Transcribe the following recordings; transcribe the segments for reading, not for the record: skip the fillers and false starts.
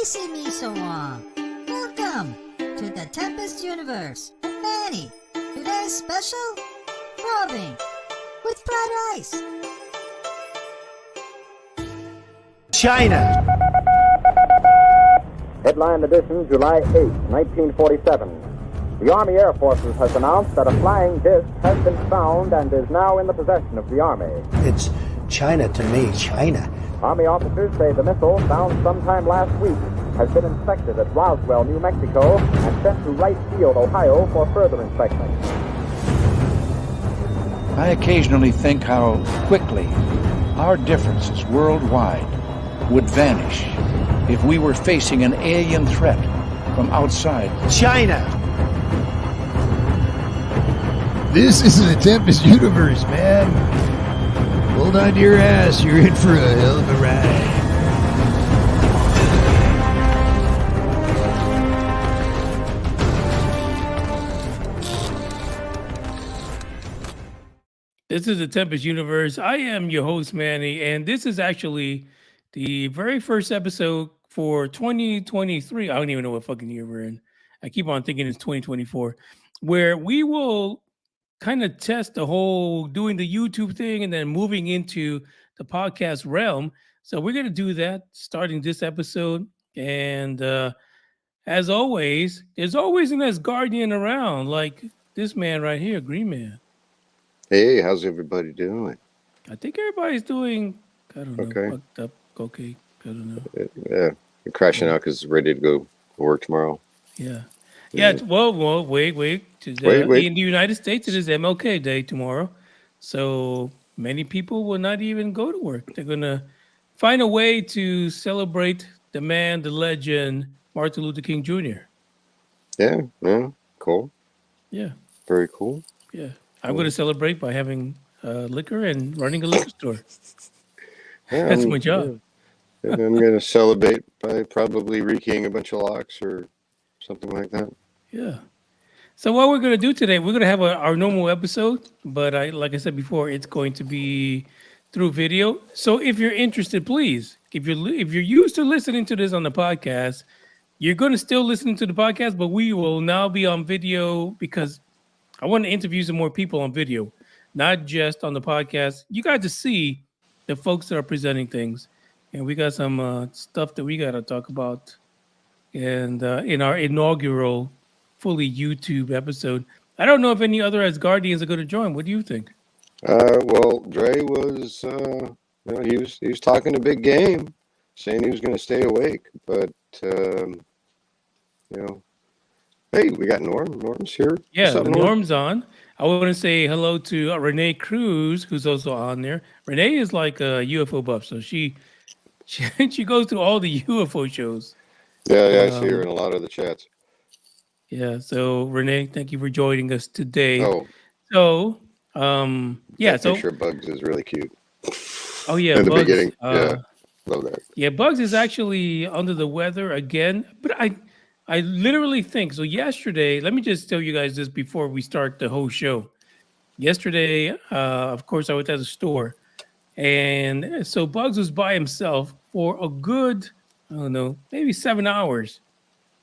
easy me so long. Welcome to the Tempest Universe. And Manny, today's special, throbbing with fried ice. China. Headline edition, July 8, 1947. The Army Air Forces has announced that a flying disc has been found and is now in the possession of the Army. It's China to me, China. Army officers say the missile, found sometime last week, has been inspected at Roswell, New Mexico, and sent to Wright Field, Ohio, for further inspection. I occasionally think how quickly our differences worldwide would vanish if we were facing an alien threat from outside. China. This is the Tempest Universe, man. Hold on to your ass. You're in for a hell of a ride. This is the Tempest Universe. I am your host, Manny, and this is actually the very first episode for 2023. I don't even know what fucking year we're in. I keep on thinking it's 2024, where we will kind of test the whole doing the YouTube thing and then moving into the podcast realm. So we're going to do that starting this episode. And as always, there's always an Asgardian around, like this man right here, Green Man. Hey, how's everybody doing? I think everybody's doing, I don't know, Okay. fucked up, okay, I don't know. Yeah, you're crashing out because ready to go to work tomorrow. Yeah. Yeah, well, wait. Wait. In the United States, it is MLK Day tomorrow. So many people will not even go to work. They're going to find a way to celebrate the man, the legend, Martin Luther King Jr. Yeah, cool. Yeah. Very cool. Yeah. I'm going to celebrate by having liquor and running a liquor store. Yeah, That's my job. Yeah, I'm going to celebrate by probably rekeying a bunch of locks or something like that. Yeah. So what we're going to do today, we're going to have our normal episode, but like I said before, it's going to be through video. So if you're interested, please, if you're used to listening to this on the podcast, you're going to still listen to the podcast, but we will now be on video because I want to interview some more people on video, not just on the podcast. You got to see the folks that are presenting things, and we got some stuff that we got to talk about. And in our inaugural fully YouTube episode, I don't know if any other Asgardians are going to join. What do you think? Well, Dre was, he was talking a big game, saying he was going to stay awake, but hey, we got Norm. Norm's here. Yeah, Norm? Norm's on. I want to say hello to Renee Cruz, who's also on there. Renee is like a UFO buff, so she goes to all the UFO shows. Yeah, I see her in a lot of the chats. Yeah, so Renee, thank you for joining us today. Oh, so yeah, that picture of Bugs is really cute. Oh yeah, in the Bugs, beginning. Yeah, love that. Yeah, Bugs is actually under the weather again, but I literally think so. Yesterday, let me just tell you guys this before we start the whole show. Yesterday, of course, I was at the store, and so Bugs was by himself for a good, I don't know, maybe 7 hours.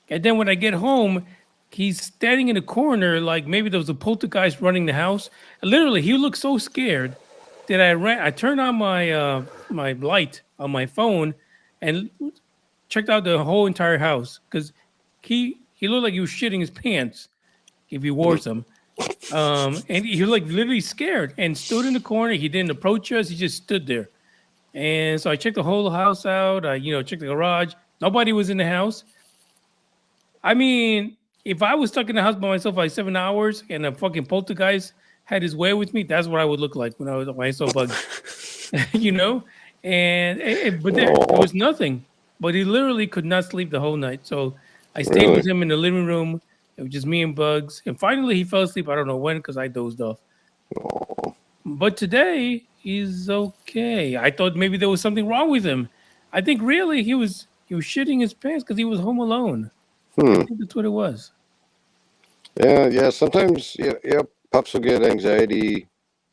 And then when I get home, he's standing in the corner like maybe there was a poltergeist running the house. And literally, he looked so scared that I turned on my my light on my phone and checked out the whole entire house because he looked like he was shitting his pants if he wore some. And he was like literally scared and stood in the corner. He didn't approach us. He just stood there. And so I checked the whole house out. I checked the garage. Nobody was in the house. I mean, if I was stuck in the house by myself for like 7 hours and a fucking poltergeist had his way with me, that's what I would look like when I saw Bugs. And but there was nothing. But he literally could not sleep the whole night. So I stayed with him in the living room. It was just me and Bugs. And finally he fell asleep. I don't know when because I dozed off. Oh. But today he's okay. I thought maybe there was something wrong with him. I think really he was shitting his pants because he was home alone. I think that's what it was. Yeah. Sometimes, pups will get anxiety,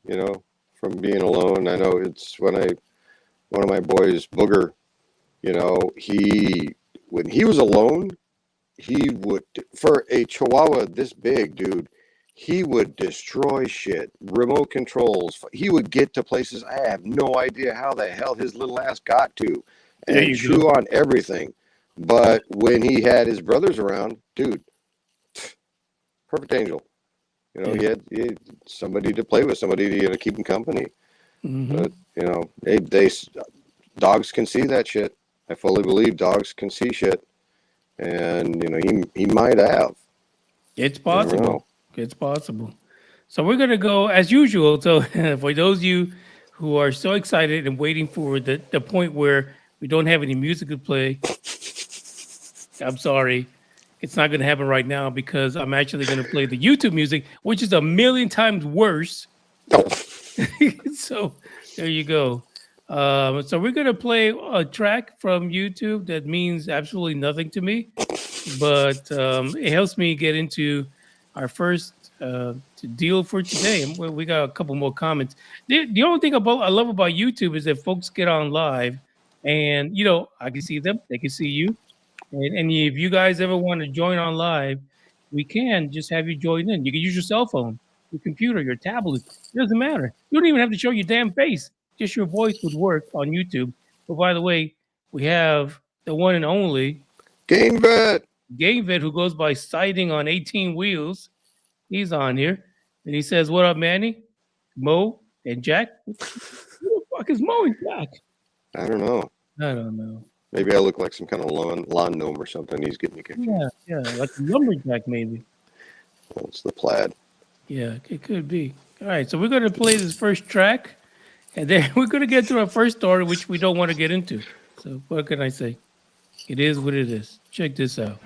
from being alone. I know it's when one of my boys, Booger, he when he was alone, he would, for a Chihuahua this big, dude, he would destroy shit, remote controls. He would get to places I have no idea how the hell his little ass got to, and chew on everything. But when he had his brothers around, dude, perfect angel. You know, he had somebody to play with, somebody to keep him company. But you know, they dogs can see that shit. I fully believe dogs can see shit, and you know, he might have. It's possible. It's possible. So we're gonna go as usual. So for those of you who are so excited and waiting for the point where we don't have any music to play, I'm sorry. It's not going to happen right now because I'm actually going to play the YouTube music, which is a million times worse. So there you go. So we're going to play a track from YouTube that means absolutely nothing to me, but it helps me get into our first deal for today. And we got a couple more comments. The only thing I love about YouTube is that folks get on live and, you know, I can see them. They can see you. And if you guys ever want to join on live, we can just have you join in. You can use your cell phone, your computer, your tablet. It doesn't matter. You don't even have to show your damn face. Just your voice would work on YouTube. But by the way, we have the one and only Game Vet, who goes by Sighting on 18 Wheels. He's on here. And he says, "What up, Manny? Mo and Jack?" Who the fuck is Mo and Jack? I don't know. Maybe I look like some kind of lawn gnome or something. He's getting me confused. Yeah, like a lumberjack maybe. Well, it's the plaid. Yeah, it could be. All right, so we're going to play this first track, and then we're going to get to our first story, which we don't want to get into. So what can I say? It is what it is. Check this out.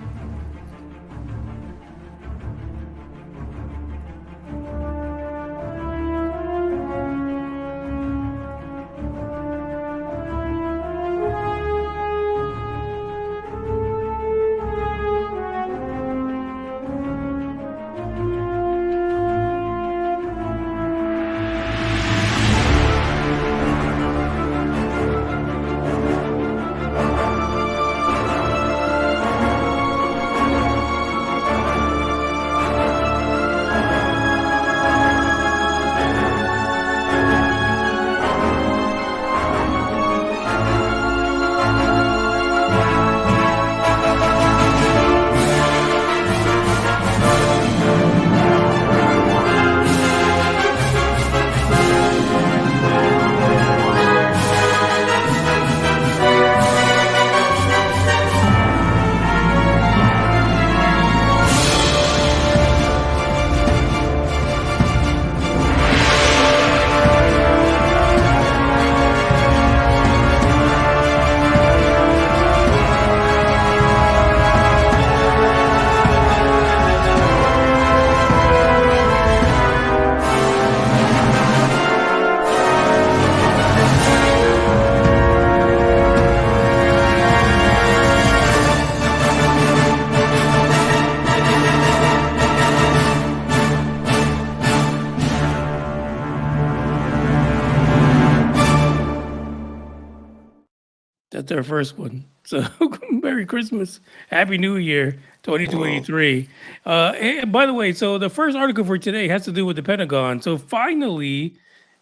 That's our first one. So Merry Christmas. Happy New Year, 2023. And by the way, so the first article for today has to do with the Pentagon. So finally,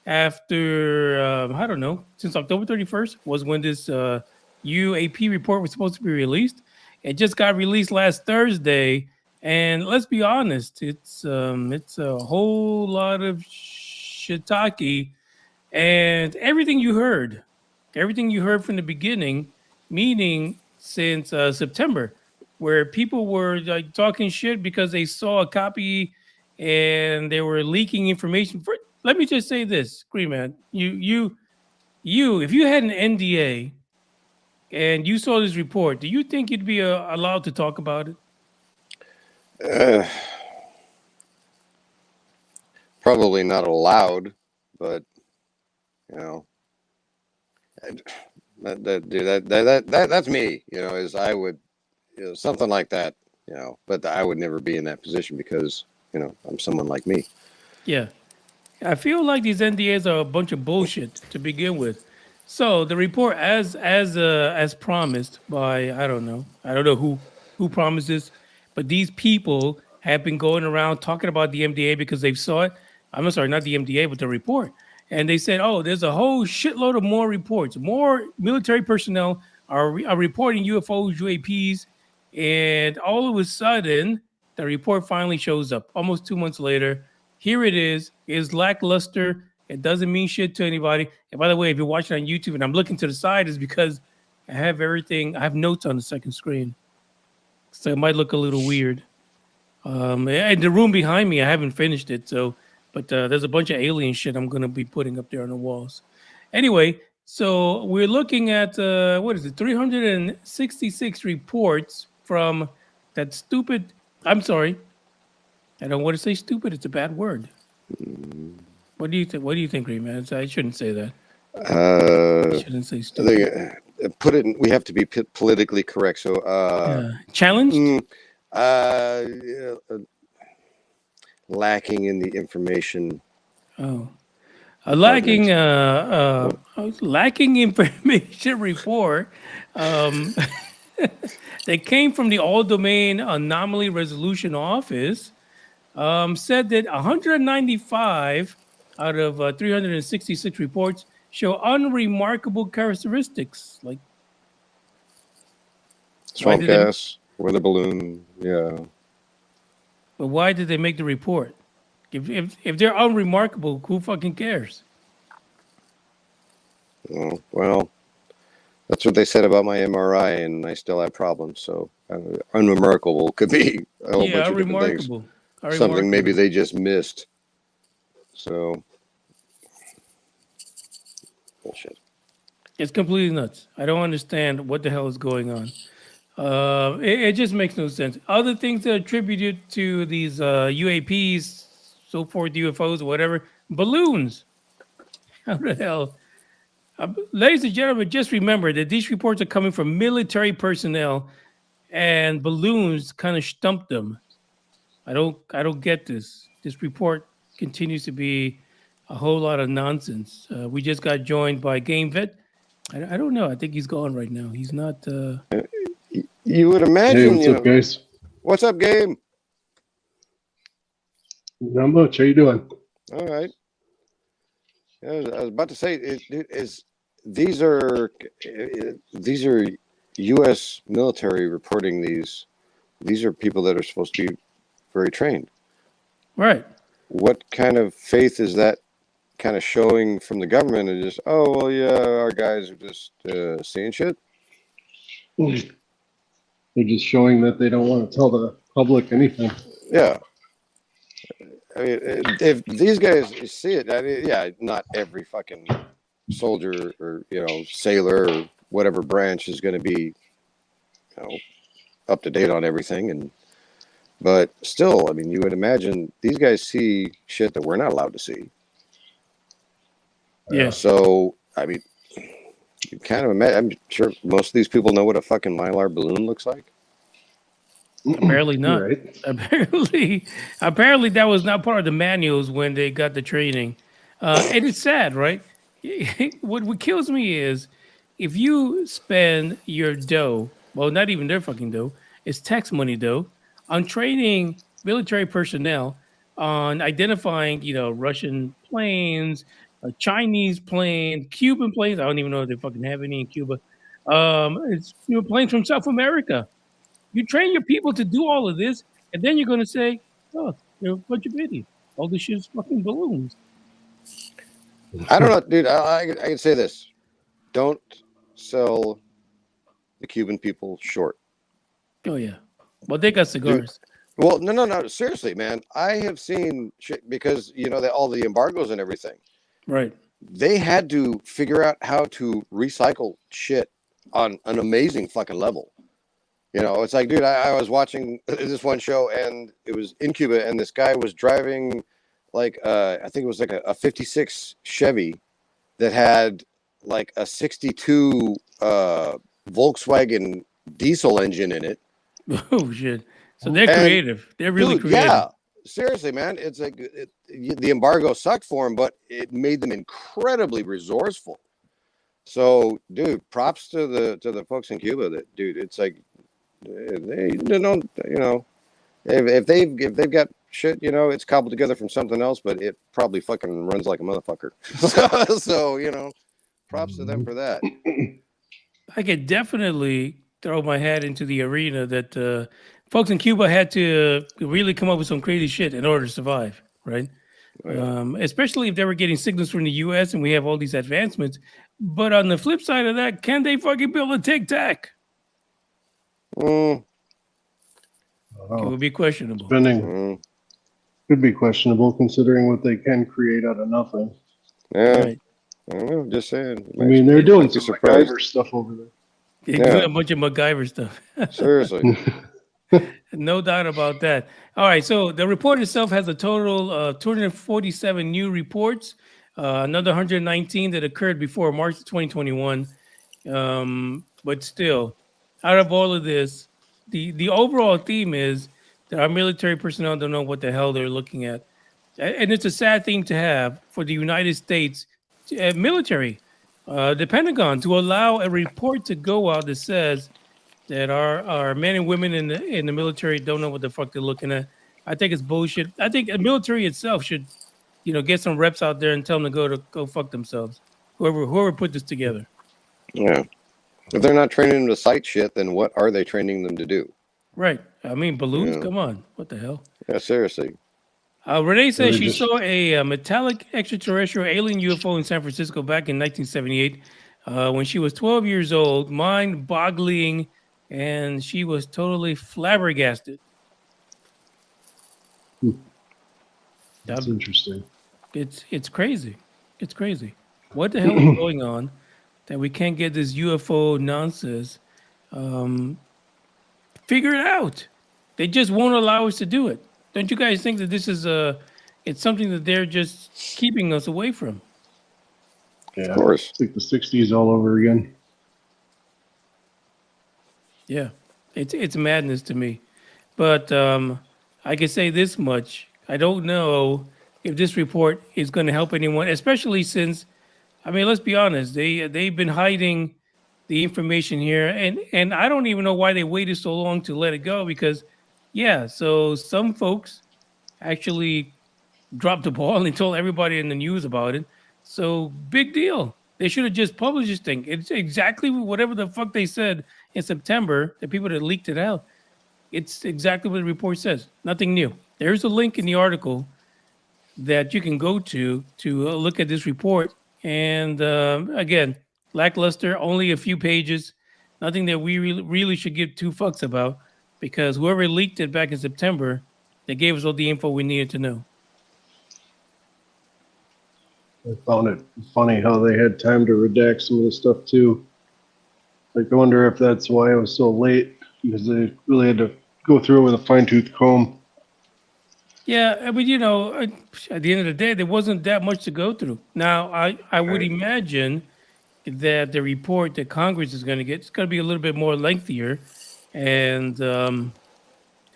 after, I don't know, since October 31st was when this UAP report was supposed to be released. It just got released last Thursday. And let's be honest, it's a whole lot of shiitake. And everything you heard from the beginning, meaning since September, where people were like talking shit because they saw a copy and they were leaking information. Let me just say this, Green Man, you, if you had an NDA and you saw this report, do you think you'd be allowed to talk about it? Probably not allowed, but you know. That's me, you know, is I would, you know, something like that, you know, but I would never be in that position because, you know, I'm someone like me. Yeah. I feel like these NDAs are a bunch of bullshit to begin with. So the report, as promised by I don't know who promised this, but these people have been going around talking about the MDA because they saw it. I'm sorry, not the MDA, but the report, and they said, "Oh, there's a whole shitload of more reports. More military personnel are reporting UFOs, UAPs, and all of a sudden, the report finally shows up. Almost 2 months later, here it is. It's lackluster. It doesn't mean shit to anybody. And by the way, if you're watching on YouTube and I'm looking to the side, is because I have everything. I have notes on the second screen, so it might look a little weird. And the room behind me, I haven't finished it. So, but there's a bunch of alien shit I'm gonna be putting up there on the walls. Anyway, so we're looking at what is it? 366 reports from that stupid. I'm sorry, I don't want to say stupid. It's a bad word. What do you think? What do you think, Rayman? I shouldn't say that. I shouldn't say I stupid. think, put it in, we have to be politically correct. So, Challenged? lacking in the information. Oh, a lacking information report. They came from the All Domain Anomaly Resolution Office. Said that 195 out of 366 reports show unremarkable characteristics, like Swamp gas, weather balloon, yeah. But why did they make the report? If they're unremarkable, who fucking cares? Oh, well, that's what they said about my MRI, and I still have problems. So unremarkable could be a whole bunch of different things. Something maybe they just missed. So bullshit. It's completely nuts. I don't understand what the hell is going on. It just makes no sense. Other things that are attributed to these UAPs, so forth, UFOs, whatever, balloons. How the hell? Ladies and gentlemen, just remember that these reports are coming from military personnel, and balloons kind of stumped them. I don't get this. This report continues to be a whole lot of nonsense. We just got joined by Game Vet. I don't know. I think he's gone right now. He's not. You would imagine. Hey, what's up, guys? What's up, Game? Not much. How you doing? All right. Yeah, I was about to say these are U.S. military reporting these. These are people that are supposed to be very trained. Right. What kind of faith is that kind of showing from the government? And just, oh, well, yeah, our guys are just seeing shit? They're just showing that they don't want to tell the public anything. Yeah. I mean, if these guys see it, I mean, yeah, not every fucking soldier or, sailor or whatever branch is going to be, up to date on everything. But still, I mean, you would imagine these guys see shit that we're not allowed to see. Yeah. So, I mean, you kind of imagine, I'm sure most of these people know what a fucking Mylar balloon looks like. Apparently not. Right. Apparently that was not part of the manuals when they got the training. And it's sad, right? What kills me is if you spend your dough, well, not even their fucking dough, it's tax money dough, on training military personnel on identifying, Russian planes, Chinese planes, Cuban planes. I don't even know if they fucking have any in Cuba. It's planes from South America. You train your people to do all of this, and then you're going to say, "Oh, they're a bunch of idiots. All this shit's fucking balloons." I don't know, dude. I can say this: don't sell the Cuban people short. Oh yeah. Well, they got cigars. Dude, well, no. Seriously, man. I have seen shit because all the embargoes and everything. Right. They had to figure out how to recycle shit on an amazing fucking level. It's like, dude, I was watching this one show and it was in Cuba and this guy was driving like, I think it was like a 56 Chevy that had like a 62 Volkswagen diesel engine in it. Oh, shit. So they're creative. They're really creative. Yeah. Seriously, man. It's like the embargo sucked for them, but it made them incredibly resourceful. So, dude, props to the folks in Cuba. That, dude, it's like they don't, if they've got shit, it's cobbled together from something else, but it probably fucking runs like a motherfucker. So, props to them for that. I could definitely throw my hat into the arena that folks in Cuba had to really come up with some crazy shit in order to survive, right? Especially if they were getting signals from the U.S. and we have all these advancements. But on the flip side of that, can they fucking build a Tic Tac? It would be questionable. Spending could be questionable considering what they can create out of nothing. Yeah. Right. I don't know, just saying. I mean, they're doing some surprised. MacGyver stuff over there. Yeah. A bunch of MacGyver stuff. Seriously. No doubt about that. All right, so the report itself has a total of 247 new reports, another 119 that occurred before March 2021. But still, out of all of this, the overall theme is that our military personnel don't know what the hell they're looking at. And it's a sad theme to have for the United States military, the Pentagon, to allow a report to go out that says that our men and women in the military don't know what the fuck they're looking at. I think it's bullshit. I think the military itself should, get some reps out there and tell them to go fuck themselves. Whoever put this together. Yeah. If they're not training them to sight shit, then what are they training them to do? Right. I mean, balloons. Come on. What the hell? Yeah, seriously. Renee says she saw a metallic extraterrestrial alien UFO in San Francisco back in 1978 when she was 12 years old, mind-boggling, and she was totally flabbergasted. That's interesting. It's crazy. It's crazy. What the hell is going on that we can't get this UFO nonsense figured out? They just won't allow us to do it. Don't you guys think that this is it's something that they're just keeping us away from? Yeah, of course. It's like the 60s all over again. Yeah, it's madness to me. But I can say this much. I don't know if this report is going to help anyone, especially since, I mean, let's be honest, they've been hiding the information here, and I don't even know why they waited so long to let it go, because, yeah, so some folks actually dropped the ball and told everybody in the news about it. So big deal. They should have just published this thing. It's exactly whatever the fuck they said in September, the people that leaked it out. It's exactly what the report says. Nothing new. There's a link in the article that you can go to look at this report. And again, lackluster, only a few pages. Nothing that we really should give two fucks about, because whoever leaked it back in September, they gave us all the info we needed to know. I found it funny how they had time to redact some of the stuff too. Like, I wonder if that's why it was so late, because they really had to go through it with a fine-tooth comb. Yeah, I mean, at the end of the day, there wasn't that much to go through. Now, I would imagine that the report that Congress is going to get is going to be a little bit more lengthier, and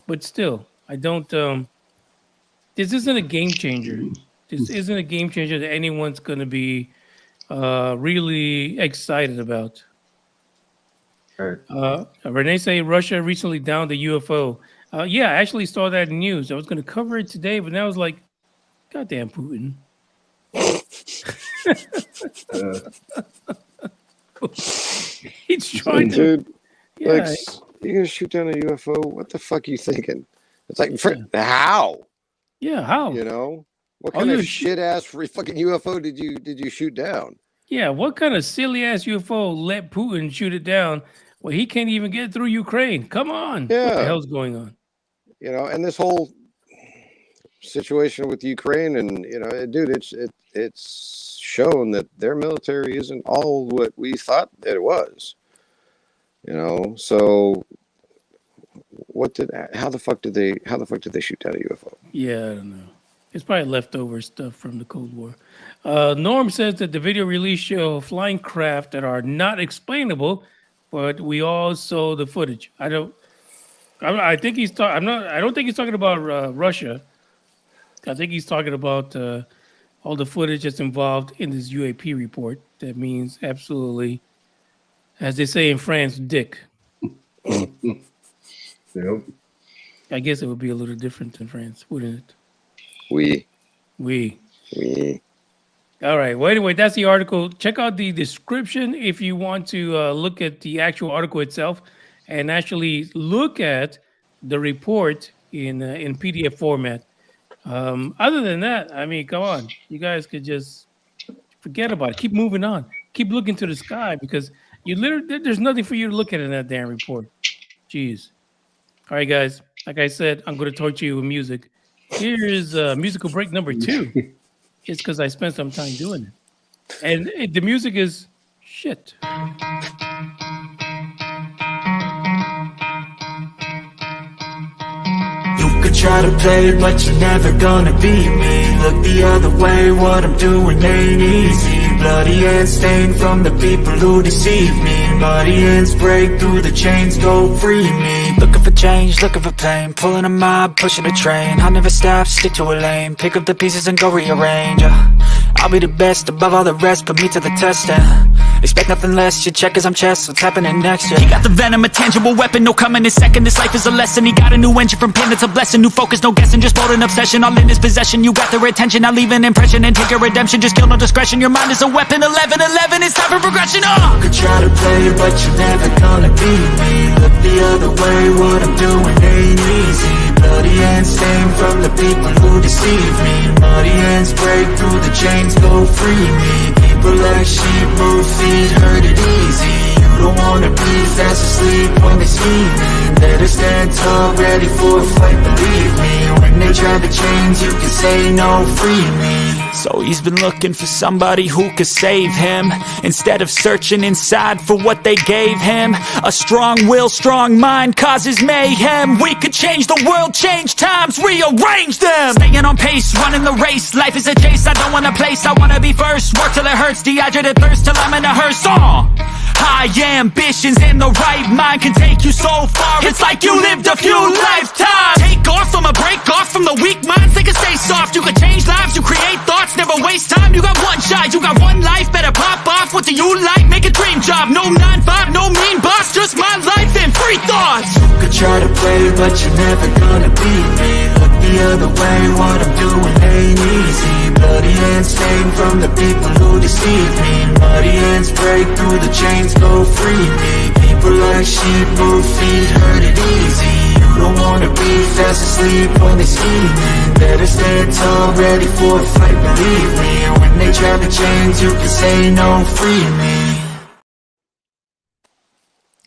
but still, I don't. This isn't a game changer. This isn't a game changer that anyone's going to be really excited about. Right. Renee say Russia recently downed the UFO. Yeah, I actually saw that in news. I was going to cover it today, but now I was like, goddamn Putin. He's trying to. Dude, Yeah. like, you're going to shoot down a UFO? What the fuck are you thinking? It's like, how? Yeah, how? What kind of shit-ass fucking UFO did you shoot down? Yeah, what kind of silly-ass UFO let Putin shoot it down? Well, he can't even get through Ukraine. Come on. Yeah. What the hell's going on? And this whole situation with Ukraine, and dude, it's shown that their military isn't all what we thought that it was. So how the fuck did they shoot down a UFO? Yeah, I don't know. It's probably leftover stuff from the Cold War. Norm says that the video release show flying craft that are not explainable, but we all saw the footage. I don't think he's talking about Russia. I think he's talking about all the footage that's involved in this UAP report. That means absolutely, as they say in France, dick. Yep. I guess it would be a little different in France, wouldn't it? We. All right. Well, anyway, that's the article. Check out the description if you want to look at the actual article itself and actually look at the report in PDF format. Other than that, I mean, come on. You guys could just forget about it. Keep moving on. Keep looking to the sky because there's nothing for you to look at in that damn report. Jeez. All right, guys. Like I said, I'm going to torture you with music. Here is musical break number 2. It's because I spent some time doing it. And the music is shit. You could try to play it, but you're never gonna beat me. Look the other way, what I'm doing ain't easy. Bloody hands stained from the people who deceive me. Muddy hands break through the chains, go free me. Looking for change, looking for pain. Pulling a mob, pushing a train. I'll never stop, stick to a lane. Pick up the pieces and go rearrange. I'll be the best above all the rest, put me to the test and expect nothing less, your check is I'm chess, what's happening next, yeah. He got the venom, a tangible weapon, no coming in second. This life is a lesson, he got a new engine from pain, it's a blessing. New focus, no guessing, just bold and obsession. All in his possession, you got their attention. I'll leave an impression and take your redemption. Just kill, no discretion, your mind is a weapon. 11-11, it's time for progression, You could try to play it, but you're never gonna beat me. Look the other way, what I'm doing ain't easy. Bloody hands stained from the people who deceive me. Muddy hands break through the chains, go free me. People like sheep move feet, hurt it easy. You don't wanna be fast asleep when they scheming. Better stand tall, ready for a fight, believe me. When they try the chains, you can say no, free me. So he's been looking for somebody who could save him, instead of searching inside for what they gave him. A strong will, strong mind causes mayhem. We could change the world, change times, rearrange them. Staying on pace, running the race. Life is a chase, I don't want a place, I wanna be first. Work till it hurts, dehydrated thirst till I'm in a hearse. High ambitions in the right mind can take you so far. It's like you lived a few lifetimes. Take off from a break off from the weak minds. They can stay soft. You can change lives, you create thoughts, never waste time. You got one shot, you got one life. Better pop off. What do you like? Make a dream job. No 9-5, no mean boss. Just my life and free thoughts. You could try to play, but you're never gonna beat me. Look the other way, what I'm doing ain't easy. Bloody hands stained from the people who deceive me. Muddy hands break through the chains, go free me. People like sheep move feet, hurt it easy. You don't wanna be fast asleep when they scheming. Better stand tall, ready for a fight, believe me. When they try the chains, you can say no, free me.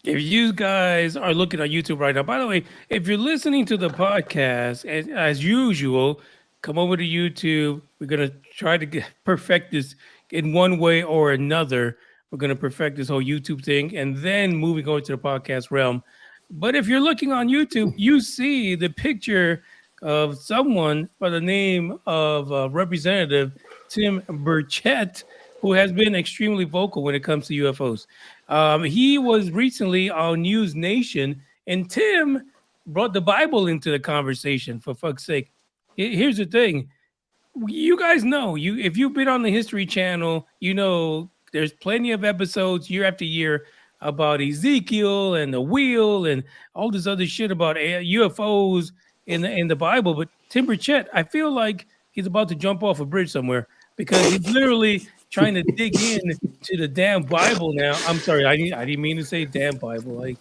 If you guys are looking at YouTube right now, by the way, if you're listening to the podcast, as usual, come over to YouTube. We're going to try to perfect this in one way or another. We're going to perfect this whole YouTube thing and then moving over to the podcast realm. But if you're looking on YouTube, you see the picture of someone by the name of Representative Tim Burchett, who has been extremely vocal when it comes to UFOs. He was recently on News Nation, and Tim brought the Bible into the conversation, for fuck's sake. Here's the thing. You guys know, if you've been on the History Channel, you know there's plenty of episodes year after year about Ezekiel and the wheel and all this other shit about UFOs in the Bible. But Tim Burchett, I feel like he's about to jump off a bridge somewhere because he's literally trying to dig in to the damn Bible now. I'm sorry, I didn't mean to say damn Bible. Like,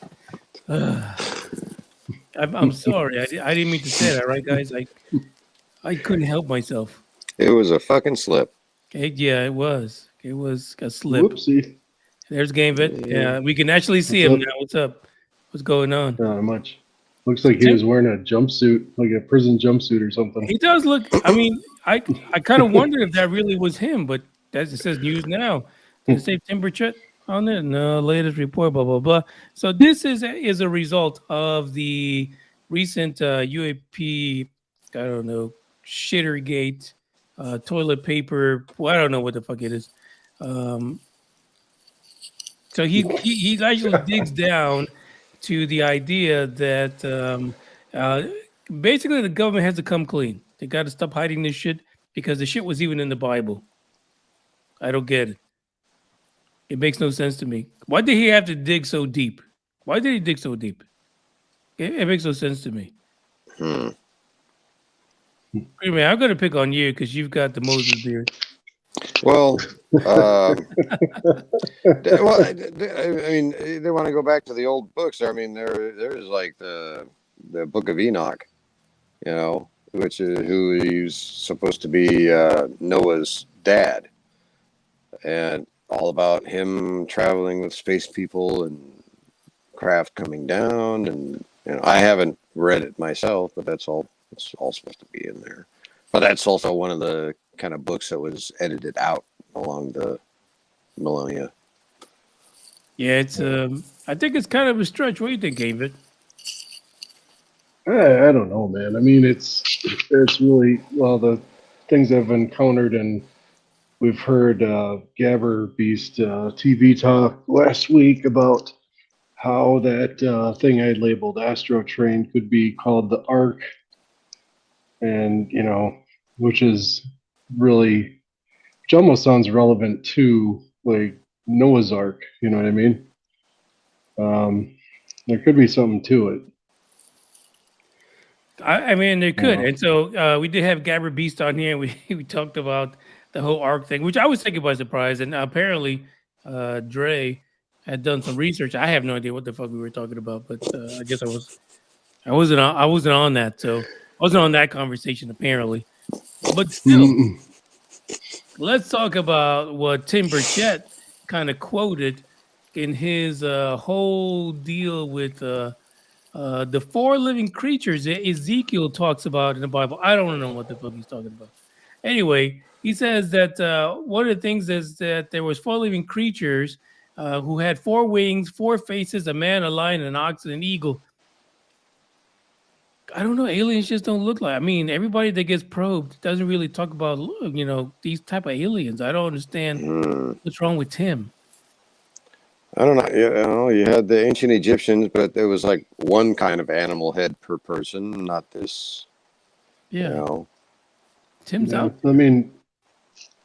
I'm sorry, I didn't mean to say that, right, guys? I couldn't help myself. It was a fucking slip. Yeah, it was. It was a slip. Whoopsie. There's Gamebit. Yeah, we can actually see him now. What's up? What's going on? Not much. Looks like he was wearing a jumpsuit, like a prison jumpsuit or something. He does look. I mean, I kind of wondered if that really was him, but it says news now. Did it say Tim Burchett on it? No, latest report, blah, blah, blah. So this is a result of the recent UAP, I don't know, Shittergate, toilet paper. Well, I don't know what the fuck it is. So he actually digs down to the idea that basically the government has to come clean. They got to stop hiding this shit. because the shit was even in the Bible. I don't get it. It makes no sense to me. Why did he have to dig so deep? Why did he dig so deep? It makes no sense to me. Hmm. I'm going to pick on you because you've got the Moses beard. Well, I mean, they want to go back to the old books. I mean, there's like the Book of Enoch, you know, which is who he's supposed to be Noah's dad, and all about him traveling with space people and craft coming down. And you know, I haven't read it myself, but it's all supposed to be in there. But that's also one of the kind of books that was edited out along the millennia. Yeah, it's. I think it's kind of a stretch. What do you think, David? I don't know, man. I mean, it's really, well, the things I've encountered, and we've heard Gabber Beast TV talk last week about how that thing I labeled Astro Train could be called the Ark, and you know, which is really, which almost sounds relevant to like Noah's Ark. You know what I mean? There could be something to it. I mean, they could. And so we did have Gabber Beast on here, and we talked about the whole ARC thing, which I was taken by surprise. And apparently, Dre had done some research. I have no idea what the fuck we were talking about, but I guess I wasn't on that, so I wasn't on that conversation apparently. But still, let's talk about what Tim Burchett kind of quoted in his whole deal with the 4 living creatures that Ezekiel talks about in the Bible. I don't know what the fuck he's talking about. Anyway, he says that one of the things is that there was 4 living creatures who had 4 wings, 4 faces, a man, a lion, an ox, and an eagle. I don't know. Aliens just don't look like. I mean, everybody that gets probed doesn't really talk about, you know, these type of aliens. I don't understand what's wrong with Tim. I don't know. You know, you had the ancient Egyptians, but there was like one kind of animal head per person, not this. Yeah. You know. Tim's out. I mean,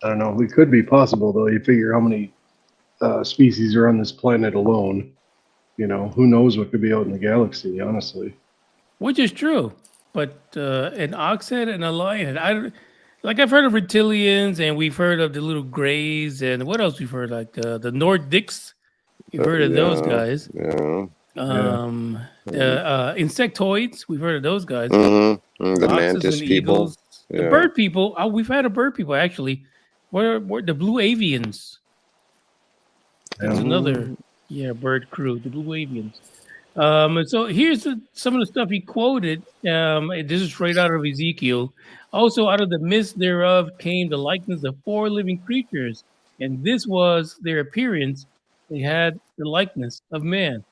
I don't know. It could be possible, though. You figure how many species are on this planet alone. You know, who knows what could be out in the galaxy, honestly. Which is true. But an ox head and a lion head, I've heard of reptilians, and we've heard of the little grays, and what else we've heard? Like the Nordics. We've heard of those guys. Yeah. The insectoids. We've heard of those guys. Mm-hmm. The mantis people. Yeah. The bird people. Oh, we've had a bird people actually. Where the blue avians? That's another bird crew. The blue avians. So here's some of the stuff he quoted. This is straight out of Ezekiel. Also, out of the midst thereof came the likeness of 4 living creatures, and this was their appearance. They had the likeness of man.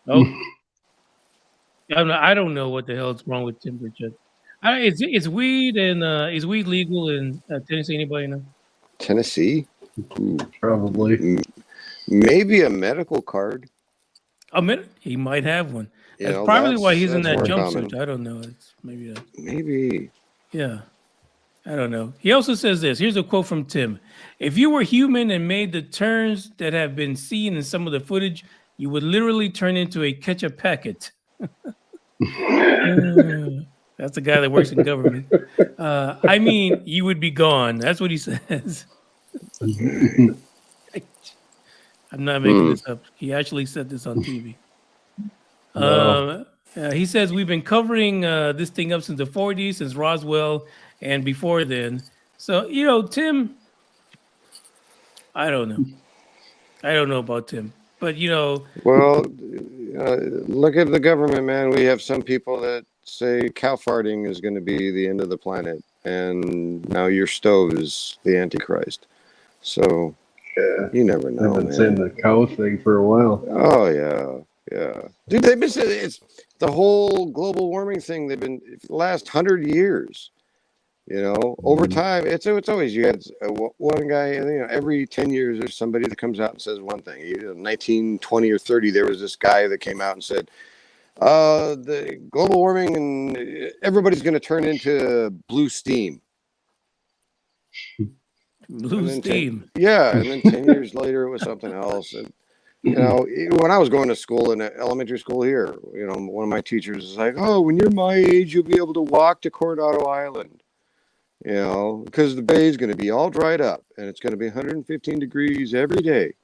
Oh, I don't know what the hell is wrong with Tim Burchett. It's weed, and is weed legal in Tennessee? Anybody know? Tennessee? Probably. Maybe a medical card. He might have one. You That's probably why he's in that jumpsuit. common. I don't know. It's maybe. Maybe. Yeah. I don't know. He also says this. Here's a quote from Tim. If you were human and made the turns that have been seen in some of the footage, you would literally turn into a ketchup packet. That's the guy that works in government. I mean, you would be gone. That's what he says. I'm not making this up. He actually said this on TV. He says we've been covering this thing up since the 40s, since Roswell, and before then. So, you know, Tim, I don't know. I don't know about Tim. But, you know. Well, look at the government, man. We have some people that say cow farting is going to be the end of the planet. And now your stove is the Antichrist. So, you never know. I've been saying the cow thing for a while. Oh, yeah. Yeah. Dude, they've been saying it's the whole global warming thing. They've been the last 100 years. You know, over time, it's always you had one guy, and you know, every 10 years there's somebody that comes out and says one thing. You know, 1920 or 30, there was this guy that came out and said, The global warming and everybody's going to turn into blue steam. Blue steam. Yeah, and then 10 years later it was something else. And you know, when I was going to school in elementary school here, you know, one of my teachers was like, "Oh, when you're my age, you'll be able to walk to Coronado Island." You know, because the bay is going to be all dried up and it's going to be 115 degrees every day.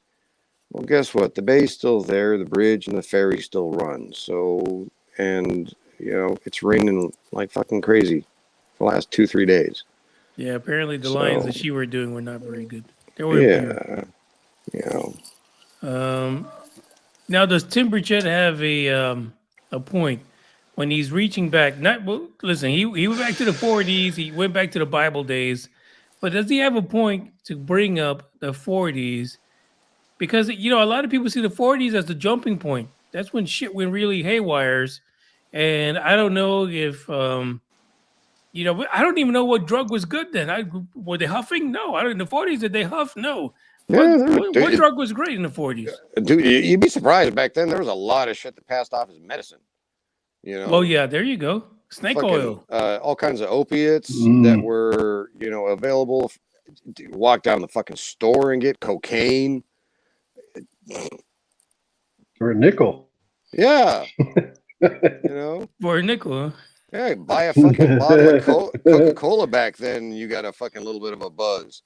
Well, guess what? The bay's still there, the bridge and the ferry still runs. So, and you know, it's raining like fucking crazy for the last 2-3 days. Yeah, apparently the lines that she were doing were not very good. They were pure. You know. Now, does Tim Burchett have a point when he's reaching back? Listen, he went back to the 40s. He went back to the Bible days, but does he have a point to bring up the 40s? Because you know, a lot of people see the 40s as the jumping point. That's when shit went really haywires, and I don't know if you know, I don't even know what drug was good then. Were they huffing? No. In the 40s, did they huff? No. What drug was great in the 40s? Dude, you'd be surprised. Back then, there was a lot of shit that passed off as medicine. You know. Oh yeah, there you go. Snake oil. All kinds of opiates that were, you know, available. Walk down the fucking store and get cocaine. For a nickel. Yeah. You know. For a nickel, huh? Yeah, buy a fucking bottle of Coca-Cola back then, you got a fucking little bit of a buzz.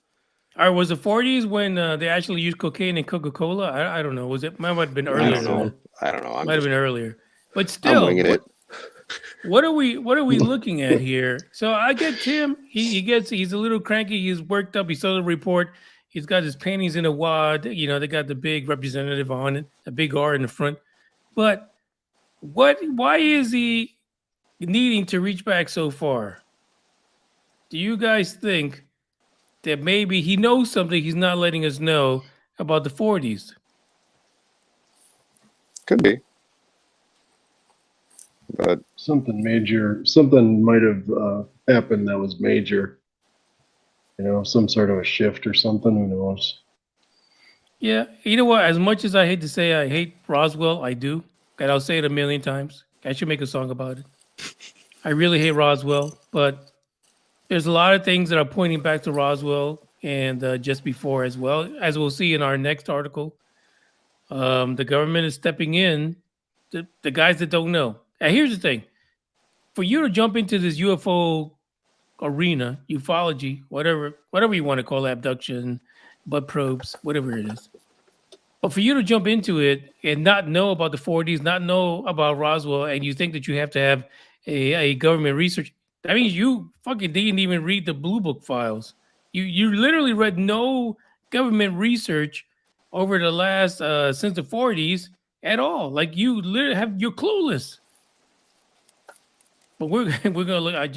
All right, was the 40s when they actually used cocaine in Coca-Cola? I don't know. Was it? Might have been earlier. I don't know. Might have been earlier. But still, what are we looking at here? So I get Tim. He's a little cranky. He's worked up. He saw the report. He's got his panties in a wad. You know, they got the big representative on it, a big R in the front. But why is he needing to reach back so far? Do you guys think that maybe he knows something he's not letting us know about the 40s? Could be. But something might have happened that was major. You know, some sort of a shift or something. Who knows? Yeah. You know what? As much as I hate to say I hate Roswell, I do. And I'll say it a million times. I should make a song about it. I really hate Roswell, but there's a lot of things that are pointing back to Roswell and just before as well. As we'll see in our next article, the government is stepping in, the guys that don't know. And here's the thing. For you to jump into this UFO arena, ufology, whatever you want to call it, abduction, butt probes, whatever it is. But for you to jump into it and not know about the 40s, not know about Roswell, and you think that you have to have a government research, that means you fucking didn't even read the Blue Book files. You literally read no government research over the last since the 40s at all. Like you're clueless. But we're gonna look. I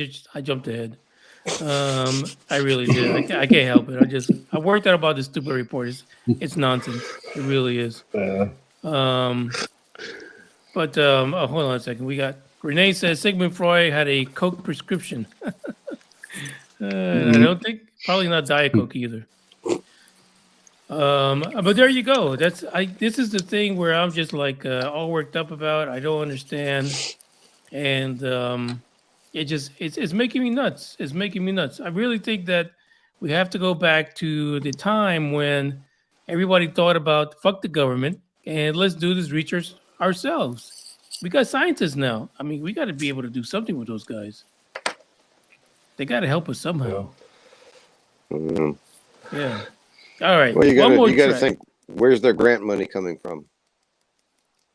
jumped ahead. I really did. I can't help it. I worked out about this stupid report. It's nonsense. It really is. But hold on a second. We got Renee says Sigmund Freud had a coke prescription. I don't think probably not Diet Coke either. But there you go. This is the thing where I'm just like all worked up about. I don't understand, and it's making me nuts. It's making me nuts. I really think that we have to go back to the time when everybody thought about fuck the government and let's do this research ourselves. We got scientists now. I mean, we got to be able to do something with those guys. They got to help us somehow. Yeah. All right. Well, you got to think, where's their grant money coming from?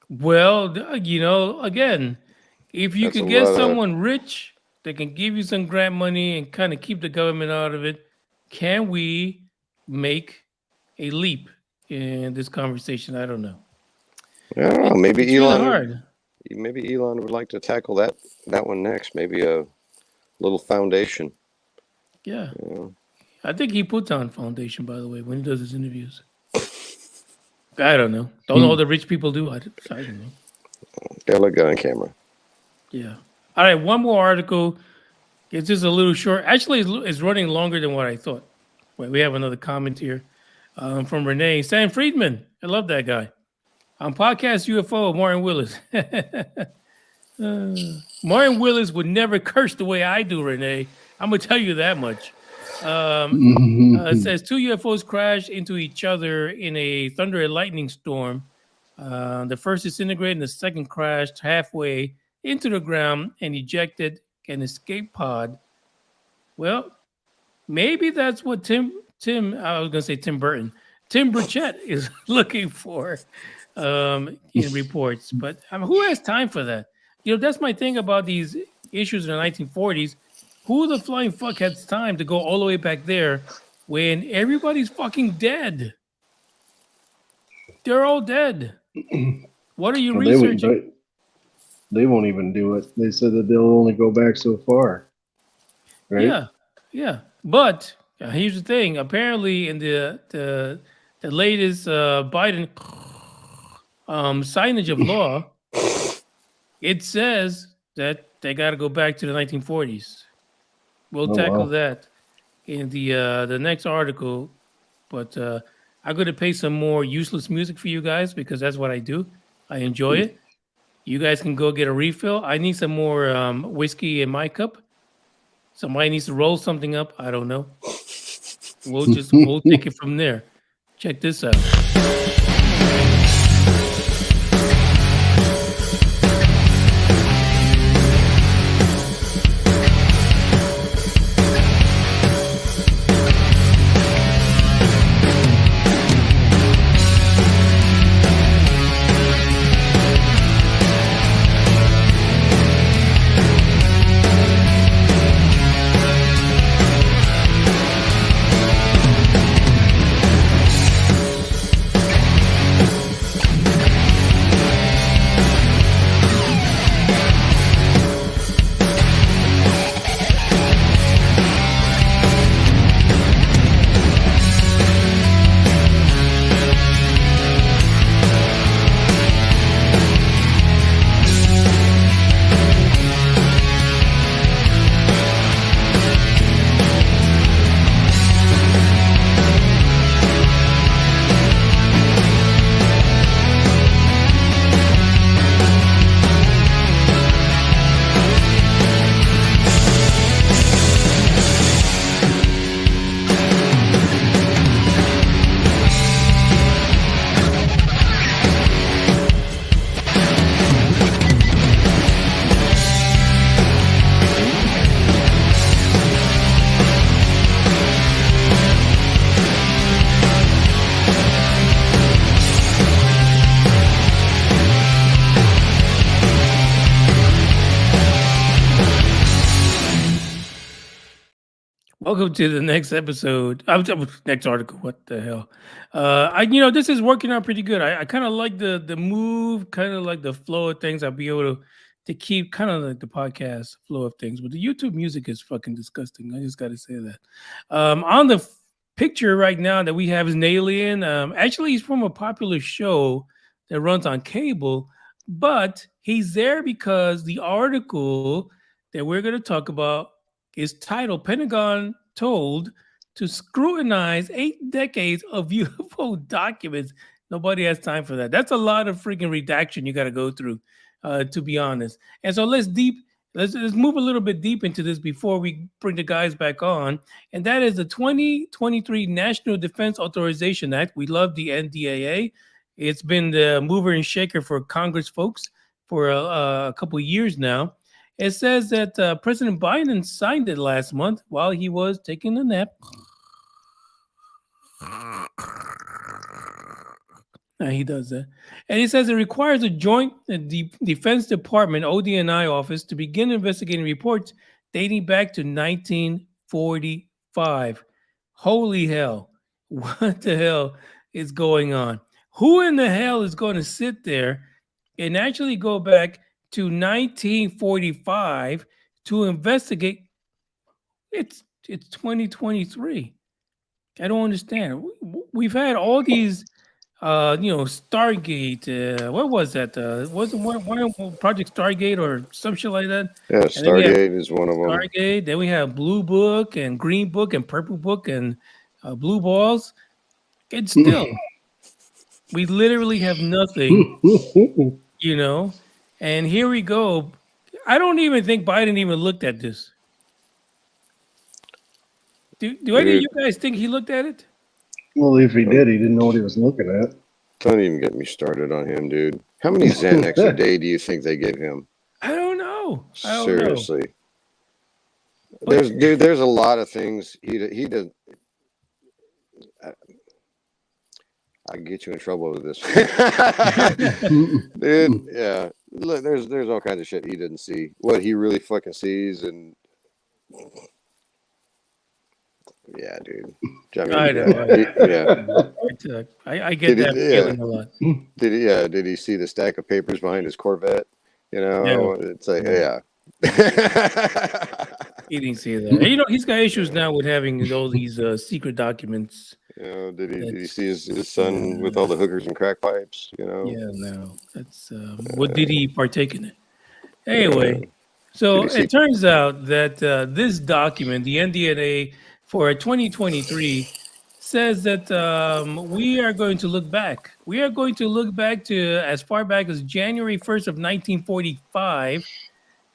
Well, again, if you can get someone rich that can give you some grant money and kind of keep the government out of it, can we make a leap in this conversation? I don't know. I don't know. Maybe it's Elon. Really hard. Maybe Elon would like to tackle that one next. Maybe a little foundation. Yeah. I think he puts on foundation, by the way, when he does his interviews. I don't know. Don't know what the rich people do. I don't know. Gotta look good on camera. Yeah. All right. One more article. It's just a little short. Actually, it's running longer than what I thought. Wait, we have another comment here from Renee. Sam Friedman. I love that guy. On podcast UFO, Martin Willis. Martin Willis would never curse the way I do, Renee. I'm gonna tell you that much. It says 2 UFOs crashed into each other in a thunder and lightning storm. The first disintegrated, and the second crashed halfway into the ground and ejected an escape pod. Well, maybe that's what Tim. I was gonna say Tim Burton. Tim Burchett is looking for in reports, but who has time for that? That's my thing about these issues in the 1940s. Who the flying fuck has time to go all the way back there when everybody's fucking dead? They're all dead. What are you researching? They won't even do it. They said that they'll only go back so far. Right? Yeah. But here's the thing. Apparently, in the latest Biden signage of law, it says that they got to go back to the 1940s. We'll tackle that in the next article. But I'm going to play some more useless music for you guys because that's what I do. I enjoy it. You guys can go get a refill. I need some more whiskey in my cup. Somebody needs to roll something up. I don't know. We'll take it from there. Check this out. Welcome to the next episode. Next article. What the hell? This is working out pretty good. I kind of like the move, kind of like the flow of things. I'll be able to keep kind of like the podcast flow of things. But the YouTube music is fucking disgusting. I just got to say that. On the picture right now that we have is an alien. Actually, he's from a popular show that runs on cable, but he's there because the article that we're going to talk about is titled Pentagon Told to Scrutinize 8 Decades of UFO Documents. Nobody has time for that. That's a lot of freaking redaction you got to go through, to be honest. And so let's move a little bit deep into this before we bring the guys back on. And that is the 2023 National Defense Authorization Act. We love the NDAA. It's been the mover and shaker for Congress folks for a couple of years now. It says that President Biden signed it last month while he was taking a nap. He does that. And he says it requires a joint Defense Department, ODNI office, to begin investigating reports dating back to 1945. Holy hell. What the hell is going on? Who in the hell is going to sit there and actually go back to 1945 to investigate? It's 2023. I don't understand. We've had all these, Stargate. What was that? Wasn't one Project Stargate or some shit like that? Yeah, Stargate is one of them. Stargate. Then we have Blue Book and Green Book and Purple Book and Blue Balls. It's still, we literally have nothing, And here we go. I don't even think Biden even looked at this. Do any of you guys think he looked at it? Well, if he did, he didn't know what he was looking at. Don't even get me started on him, dude. How many Xanax a day do you think they give him? I don't know. Seriously. There's a lot of things he does. I can get you in trouble with this. Dude, yeah. Look, there's all kinds of shit he didn't see. What he really fucking sees, and yeah, dude. I get that feeling a lot. Did he see the stack of papers behind his Corvette? You know, it's like, yeah. He didn't see that. And, he's got issues now with having all these secret documents. Did he see his son with all the hookers and crack pipes? Yeah, no. That's what did he partake in it? Anyway, so it turns out that this document, the NDNA for 2023, says that we are going to look back. We are going to look back to as far back as January 1st of 1945.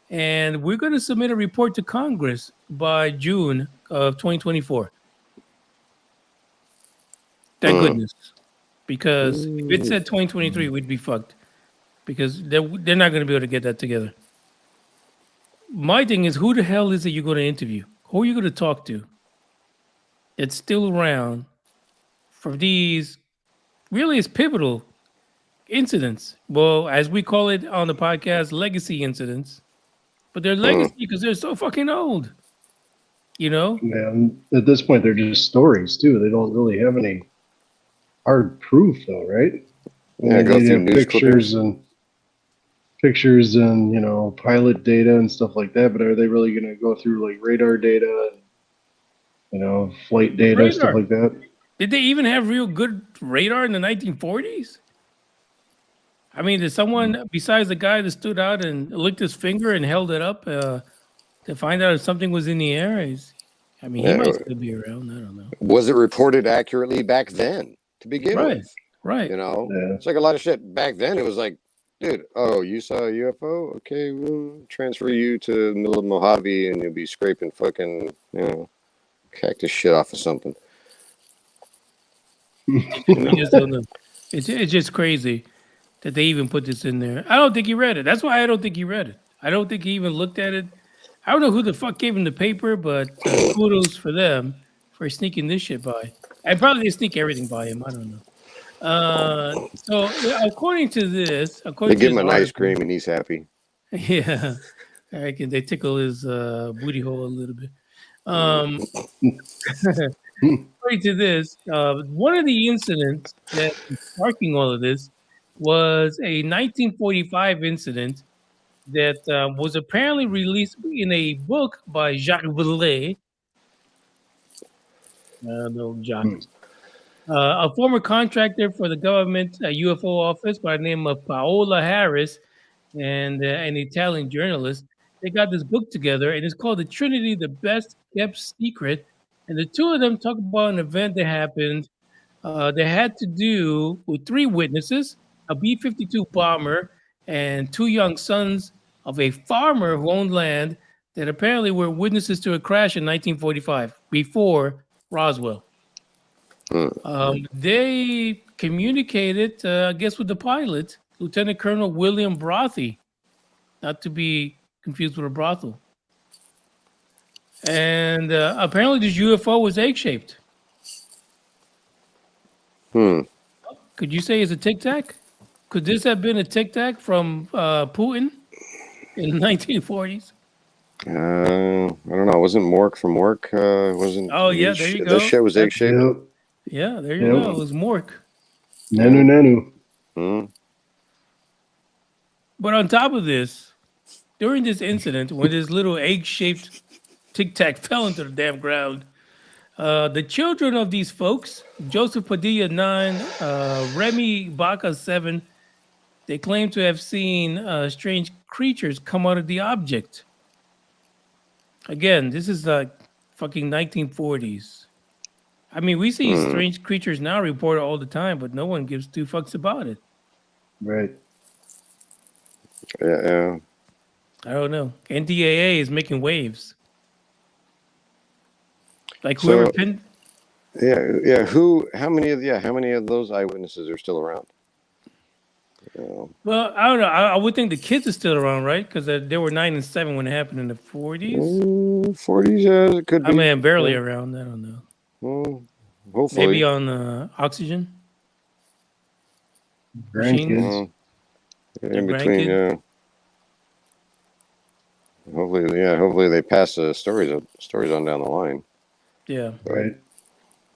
And we're going to submit a report to Congress by June of 2024. Thank goodness. Because if it said 2023, we'd be fucked. Because they're not going to be able to get that together. My thing is, who the hell is it you're going to interview? Who are you going to talk to that's still around for these really is pivotal incidents? Well, as we call it on the podcast, legacy incidents. But they're legacy because they're so fucking old, Yeah, at this point, they're just stories too. They don't really have any hard proof, though, right? Yeah, go through news pictures and pilot data and stuff like that. But are they really going to go through like radar data, flight data, stuff like that? Did they even have real good radar in the 1940s? I mean, did someone besides the guy that stood out and licked his finger and held it up to find out if something was in the air? He might still be around. I don't know. Was it reported accurately back then to begin with? Right. It's like a lot of shit back then. It was like, dude, you saw a UFO? Okay, we'll transfer you to the middle of Mojave and you'll be scraping fucking, cactus shit off of something. We just don't know. It's just crazy that they even put this in there. I don't think he read it. That's why I don't think he read it. I don't think he even looked at it. I don't know who the fuck gave him the paper, but kudos for them for sneaking this shit by. And probably they sneak everything by him. I don't know. So according to this, they give him an ice cream and he's happy. Yeah, I reckon they tickle his booty hole a little bit. According to this, one of the incidents that is sparking all of this was a 1945 incident that was apparently released in a book by Jacques Vallée. No, Jacques. A former contractor for the government UFO office by the name of Paola Harris and an Italian journalist. They got this book together, and it's called The Trinity, the Best Kept Secret. And the two of them talk about an event that happened that had to do with three witnesses, a B-52 bomber, and two young sons of a farmer who owned land that apparently were witnesses to a crash in 1945, before Roswell. They communicated, I guess, with the pilot, Lieutenant Colonel William Brothy, not to be confused with a brothel. And apparently this UFO was egg-shaped. Could you say it's a Tic Tac? Could this have been a Tic Tac from Putin in the 1940s? I don't know. Wasn't Mork from Mork? Wasn't? Oh yeah, there you go. This shit was egg-shaped. Yep. Yeah, there you go. It was Mork. Nanu. But on top of this, during this incident, when this little egg-shaped Tic Tac fell into the damn ground, the children of these folks, Joseph Padilla 9, Remy Baca 7, they claim to have seen strange creatures come out of the object. Again, this is like fucking 1940s. I mean, we see strange creatures now reported all the time, but no one gives two fucks about it. Right. Yeah. I don't know. NDAA is making waves. Like So whoever pinned. yeah. How many of those eyewitnesses are still around? You know, Well, I don't know. I would think the kids are still around, right? Because they were 9 and 7 when it happened in the 40s. 40s, it could I be. mean, barely Yeah. around. I don't know. Well, Maybe hopefully. on oxygen Grandkids. machines. In Their between, grandkids. hopefully they pass the stories on down the line. Yeah. Right.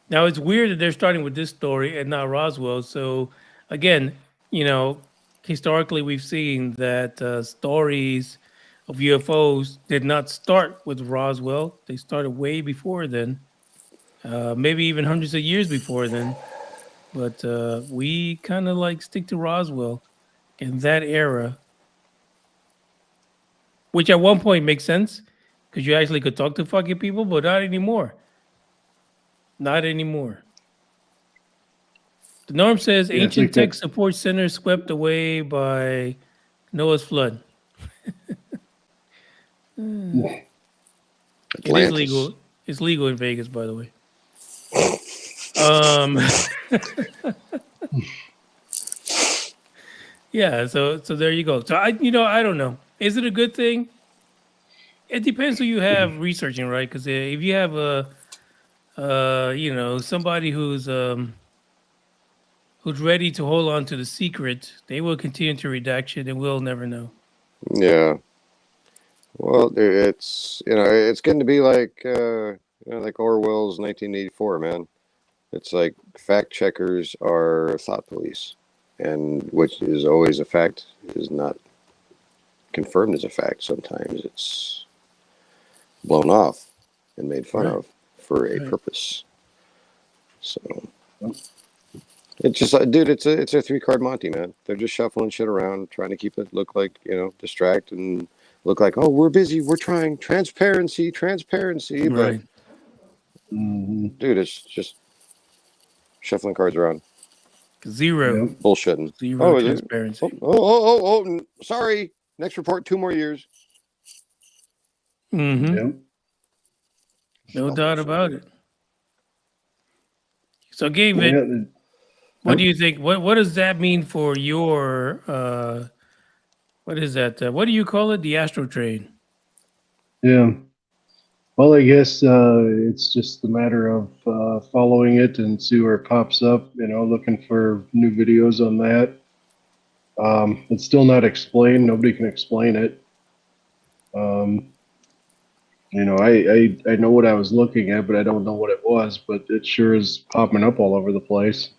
Now it's weird that they're starting with this story and not Roswell. So again, historically we've seen that stories of UFOs did not start with Roswell. They started way before then, maybe even hundreds of years before then. But we kind of like stick to Roswell in that era, which at one point makes sense because you actually could talk to fucking people, but not anymore. Not anymore. The norm says Yeah, it's ancient like that. tech support center swept away by Noah's flood. It is Atlantis. legal. It's legal in Vegas, by the way. Um, yeah. So there you go. So I don't know. Is it a good thing? It depends who you have researching, right? Because if you have somebody who's ready to hold on to the secret, they will continue to redact it, and we'll never know. Yeah. Well, it's it's going to be like like Orwell's 1984, man. It's like fact checkers are thought police, and which is always a fact is not confirmed as a fact. Sometimes it's blown off and made fun of for a purpose. So it's just dude, it's a 3-card Monty, man. They're just shuffling shit around, trying to keep it look like distract and look like, oh, we're busy, we're trying transparency, but dude, it's just shuffling cards around. Zero. Bullshitting. Zero transparency. Sorry. Next report, 2 more years. Mm-hmm. Yep. No doubt about it. So, David, what do you think? What does that mean for your what is that? What do you call it? The Astro Train. Yeah. Well, I guess it's just a matter of following it and see where it pops up, looking for new videos on that. It's still not explained. Nobody can explain it. I know what I was looking at, but I don't know what it was, but it sure is popping up all over the place.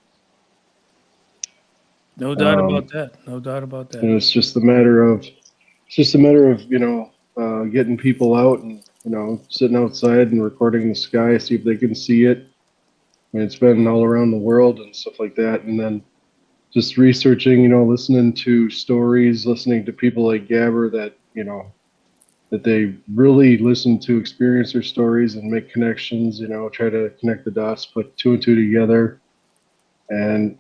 No doubt about that. No doubt about that. And it's just a matter of getting people out and sitting outside and recording the sky, see if they can see it. I mean, it's been all around the world and stuff like that, and then just researching, listening to stories, listening to people like Gabber that that they really listen to experiencer stories and make connections, try to connect the dots, put 2 and 2 together, and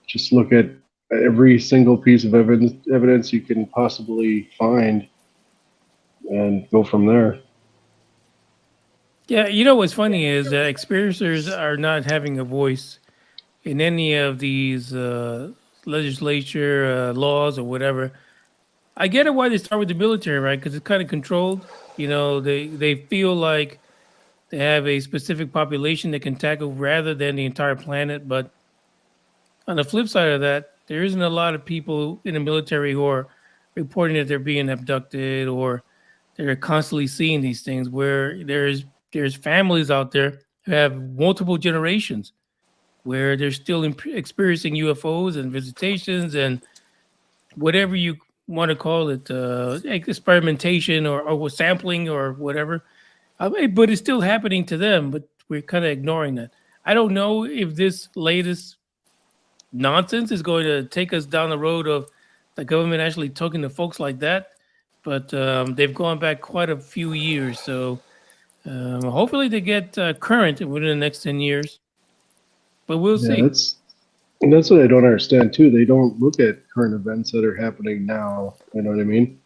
just look at every single piece of evidence you can possibly find and go from there. Yeah, what's funny is that experiencers are not having a voice in any of these legislature laws or whatever. I get it why they start with the military, right? Because it's kind of controlled. They feel like they have a specific population they can tackle rather than the entire planet. But on the flip side of that, there isn't a lot of people in the military who are reporting that they're being abducted or they're constantly seeing these things. Where there's families out there who have multiple generations where they're still experiencing UFOs and visitations and whatever you want to call it, experimentation or sampling or whatever. But it's still happening to them, but we're kind of ignoring that. I don't know if this latest nonsense is going to take us down the road of the government actually talking to folks like that, but they've gone back quite a few years. So hopefully they get current within the next 10 years, but we'll see. That's what I don't understand too. They don't look at current events that are happening now. You know what I mean?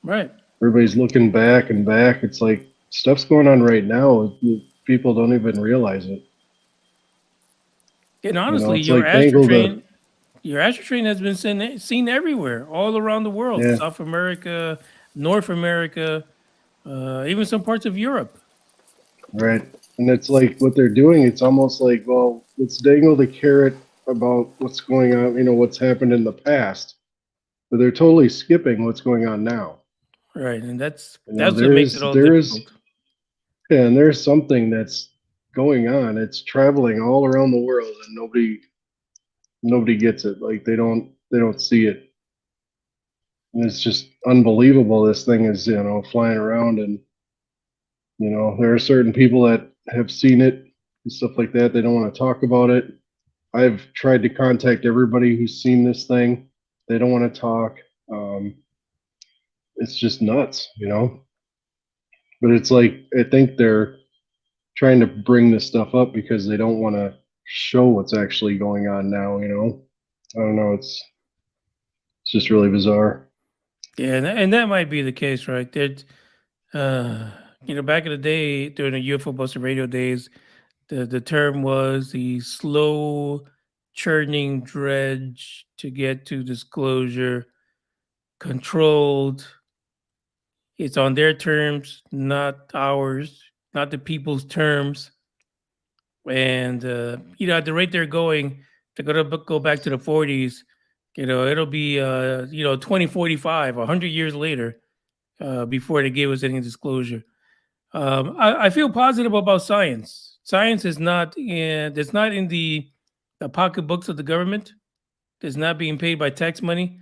Right. Everybody's looking back and back. It's like stuff's going on right now. People don't even realize it. And honestly, It's like Dangle the your astro train has been seen everywhere, all around the world, yeah, South America, North America, even some parts of Europe. right. And it's like what they're doing. It's almost like, well, let's dangle the carrot about what's going on. What's happened in the past, but they're totally skipping what's going on now. Right, and that's There what makes it is all there is difficult. yeah, and there's something that's going on. It's traveling all around the world, and nobody gets it. Like they don't see it. And it's just unbelievable. This thing is flying around, and there are certain people that have seen it and stuff like that. They don't want to talk about it. I've tried to contact everybody who's seen this thing. They don't want to talk. It's just nuts, But it's like I think they're trying to bring this stuff up because they don't want to show what's actually going on now. I don't know. It's just really bizarre. Yeah, and that might be the case, right? That back in the day during the UFO Buster Radio days, the term was the slow churning dredge to get to disclosure, controlled. It's on their terms, not ours, not the people's terms. And at the rate they're going, they're gonna go back to the 40s. It'll be 2045, 100 years later, before they give us any disclosure. I feel positive about science. Science is not it's not in the pocketbooks of the government. It's not being paid by tax money.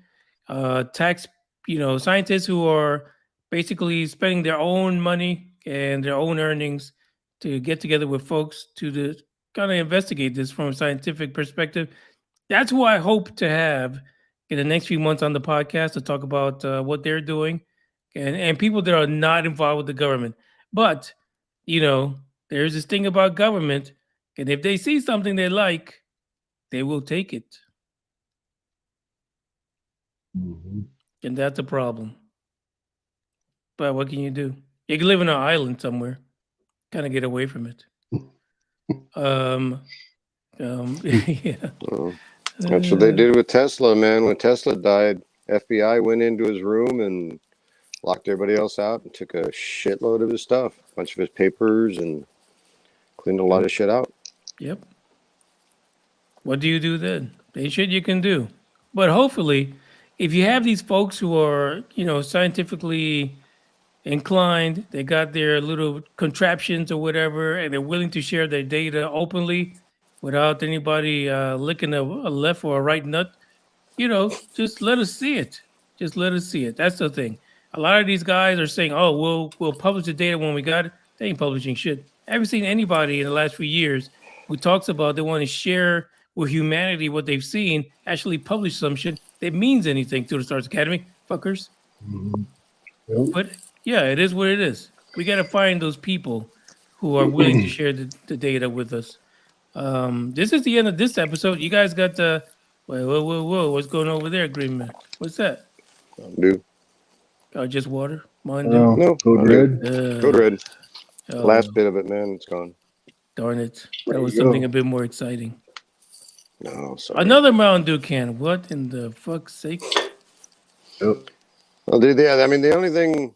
Scientists who are basically spending their own money and their own earnings to get together with folks to kind of investigate this from a scientific perspective. That's who I hope to have in the next few months on the podcast to talk about what they're doing and people that are not involved with the government. But, there's this thing about government, and if they see something they like, they will take it. Mm-hmm. And that's a problem. But what can you do? You can live in an island somewhere, kind of get away from it. Yeah. Well, that's what they did with Tesla, man. When Tesla died, FBI went into his room and locked everybody else out and took a shitload of his stuff, a bunch of his papers, and cleaned a lot of shit out. Yep. What do you do then? Ain't shit you can do. But hopefully, if you have these folks who are, scientifically inclined, they got their little contraptions or whatever, and they're willing to share their data openly without anybody licking a left or a right nut, just let us see it. Just let us see it. That's the thing. A lot of these guys are saying, "Oh, we'll publish the data when we got it." They ain't publishing shit. I haven't seen anybody in the last few years who talks about they want to share with humanity what they've seen, actually publish some shit that means anything to the Stars Academy. Fuckers. Mm-hmm. Yep. But yeah, it is what it is. We got to find those people who are willing to share the data with us. This is the end of this episode. You guys got the whoa. What's going on over there, Green Man? What's that? Dude. Oh, just water? Mine No, Code Red. Code Red. Last bit of it, man. It's gone. Darn it. That was something a bit more exciting. No, sorry. Another Mountain Dew can. What in the fuck's sake? Yep. Well, dude, yeah. I mean, the only thing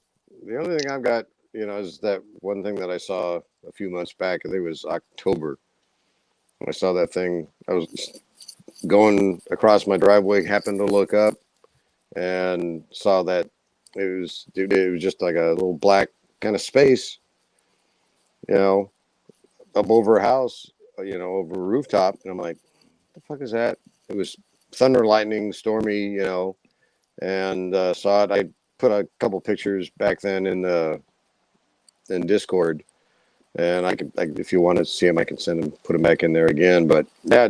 I've got, is that one thing that I saw a few months back. I think it was October. When I saw that thing, I was going across my driveway, happened to look up, and saw that it was just like a little black kind of space, up over a house, over a rooftop, and I'm like, what the fuck is that? It was thunder, lightning, stormy, and saw it. I put a couple pictures back then in Discord, and I could, if you want to see them, I can send them, put them back in there again. But yeah,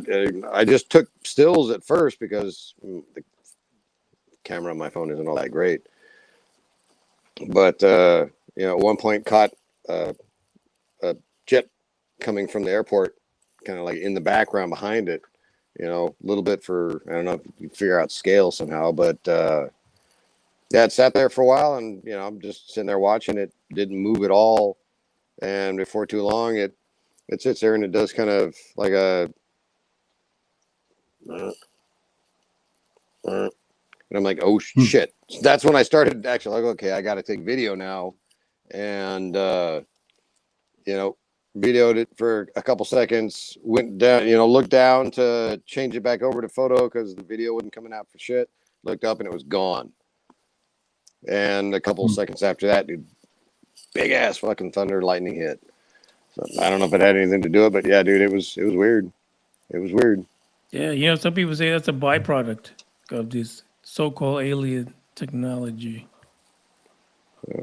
I just took stills at first because the camera on my phone isn't all that great. But at one point caught a jet coming from the airport, kind of like in the background behind it. A little bit for, I don't know if you figure out scale somehow, but Yeah, it sat there for a while, and I'm just sitting there watching it. Didn't move at all, and before too long, it sits there and it does kind of like a. And I'm like, oh shit! That's when I started actually like, okay, I got to take video now, and videoed it for a couple seconds. Went down, looked down to change it back over to photo because the video wasn't coming out for shit. Looked up and it was gone. And a couple seconds after that, dude, big ass fucking thunder lightning hit. So I don't know if it had anything to do with it, but yeah, dude, it was weird. It was weird. Yeah, some people say that's a byproduct of this so-called alien technology.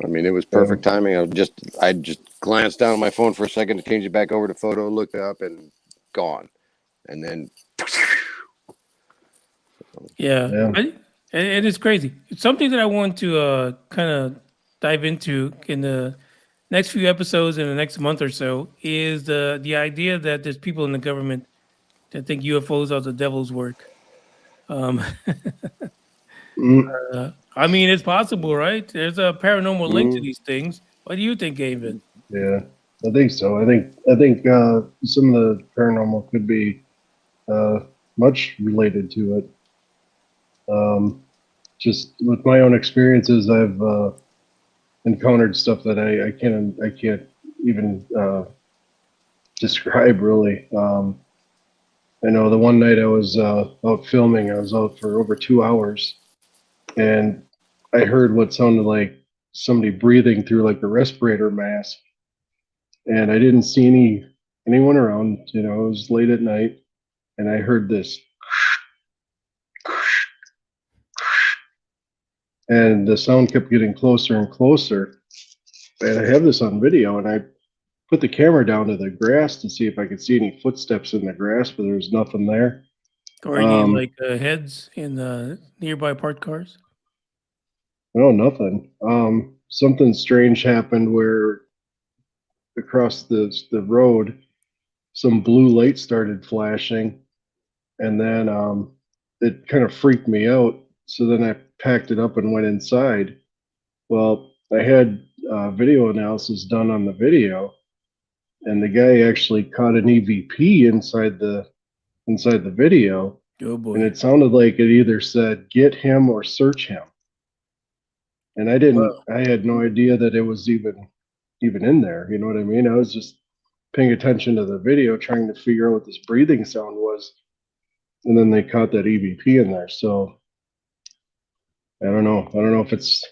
I mean, it was perfect timing. I just glanced down at my phone for a second to change it back over to photo, looked up, and gone. And then, yeah. And it's crazy. It's something that I want to kind of dive into in the next few episodes in the next month or so is the idea that there's people in the government that think UFOs are the devil's work. I mean, it's possible, right? There's a paranormal link to these things. What do you think, David? Yeah, I think so. I think some of the paranormal could be much related to it. Just with my own experiences, I've encountered stuff that I can't even describe really. I know the one night I was out filming. I was out for over 2 hours, and I heard what sounded like somebody breathing through like a respirator mask, and I didn't see anyone around. It was late at night, and I heard this, and the sound kept getting closer and closer. And I have this on video, and I put the camera down to the grass to see if I could see any footsteps in the grass, but there was nothing there. Or any heads in the nearby parked cars? No, nothing. Something strange happened where across the road, some blue light started flashing, and then it kind of freaked me out. So then I packed it up and went inside. Well, I had video analysis done on the video, and the guy actually caught an EVP inside the video. Oh boy! And it sounded like it either said "get him" or "search him." And I didn't. Wow. I had no idea that it was even in there. You know what I mean? I was just paying attention to the video, trying to figure out what this breathing sound was, and then they caught that EVP in there. So I don't know. I don't know if it's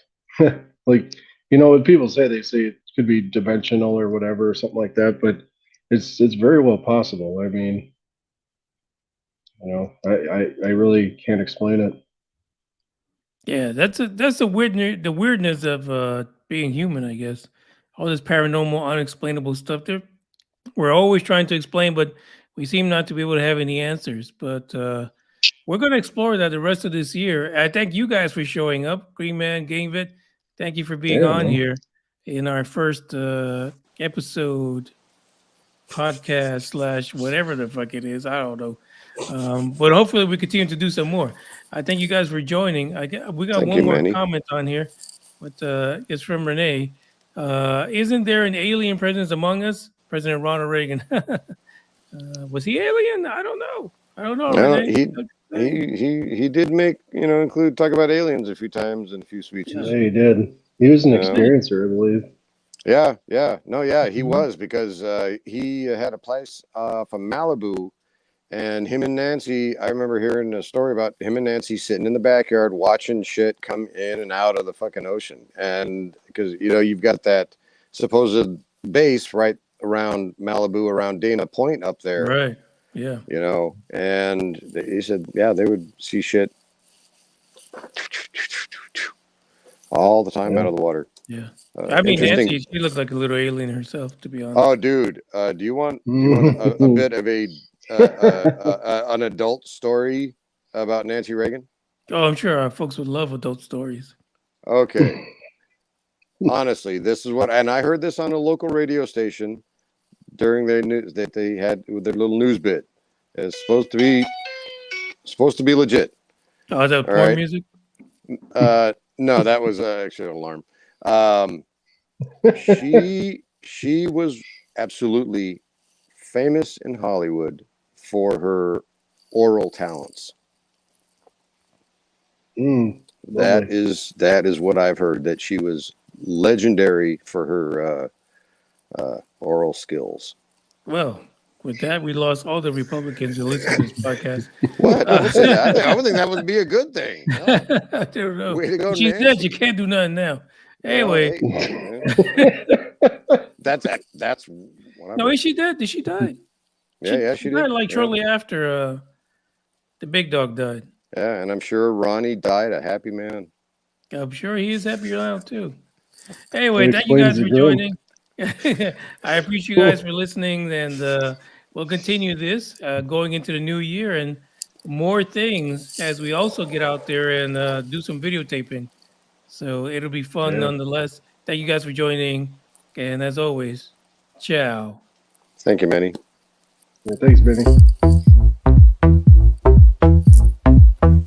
like what people say. They say it could be dimensional or whatever, or something like that. But it's very well possible. I mean, I really can't explain it. Yeah, that's the weirdness of being human, I guess. All this paranormal, unexplainable stuff. We're always trying to explain, but we seem not to be able to have any answers. But we're going to explore that the rest of this year. I thank you guys for showing up, Green Man, Gainvit. Thank you for being on here in our first episode, podcast / whatever the fuck it is. I don't know. But hopefully we continue to do some more. I thank you guys for joining. We got one more comment on here, but it's from Renee. Isn't there an alien presence among us? President Ronald Reagan. Was he alien? I don't know. No, he did make talk about aliens a few times in a few speeches. Yeah, he did. He was an experiencer, I believe. Yeah. He was, because he had a place from Malibu. And him and Nancy, I remember hearing a story about him and Nancy sitting in the backyard watching shit come in and out of the fucking ocean. And because, you've got that supposed base right around Malibu, around Dana Point up there. Right. Yeah. And he said, they would see shit all the time out of the water. Yeah. I mean, Nancy, she looked like a little alien herself, to be honest. Oh, dude. Do you want a bit of an adult story about Nancy Reagan? Oh, I'm sure our folks would love adult stories. Okay. Honestly, this is and I heard this on a local radio station during their news that they had with their little news bit. It's supposed to be legit. Oh, is that porn music? No, that was actually an alarm. She was absolutely famous in Hollywood for her oral talents. That is what I've heard, that she was legendary for her oral skills. Well, with that, we lost all the Republicans who listen to this podcast. What? Don't say that. I would think that would be a good thing. No. I don't know. Way to go, She Nancy. said you can't do nothing now. Anyway. That's what I No, is she dead? Did she die? Yeah, she did. Like shortly after the big dog died. Yeah, and I'm sure Ronnie died a happy man. I'm sure he is happier now too. Anyway, thank you guys for joining. I appreciate you guys for listening, and we'll continue this going into the new year and more things as we also get out there and do some videotaping. So it'll be fun nonetheless. Thank you guys for joining, and as always, ciao. Thank you, Manny. Yeah, thanks, Benny.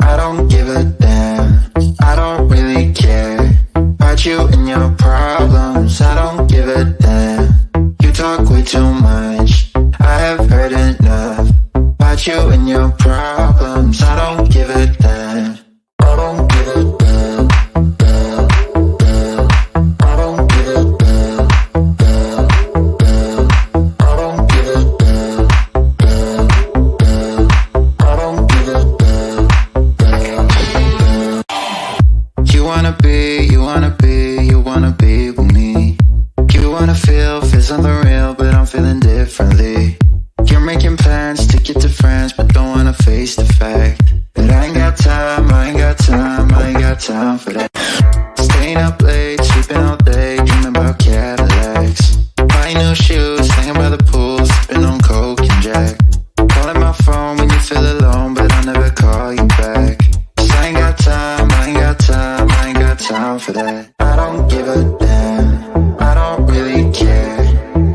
I don't give a damn, I don't really care about you and your problems, I don't give a damn. You talk way too much, I have heard enough about you and your problems, I don't give a damn. I don't give a damn, I don't give a damn, I don't give a damn, I don't give a damn. You wanna be with me. You wanna feel something real, but I'm feeling differently. You're making plans to get to friends, but don't wanna face the fact that I ain't got time, I ain't got time, I ain't got time for that. Staying up late, sleeping all day, dreaming about Cadillacs. Buying new shoes, hanging by the pool, sipping on Coke and Jack. Calling my phone when you feel alone, but I'll never call you back. 'Cause I ain't got time, I ain't got time, I ain't got time for that. I don't give a damn, I don't really care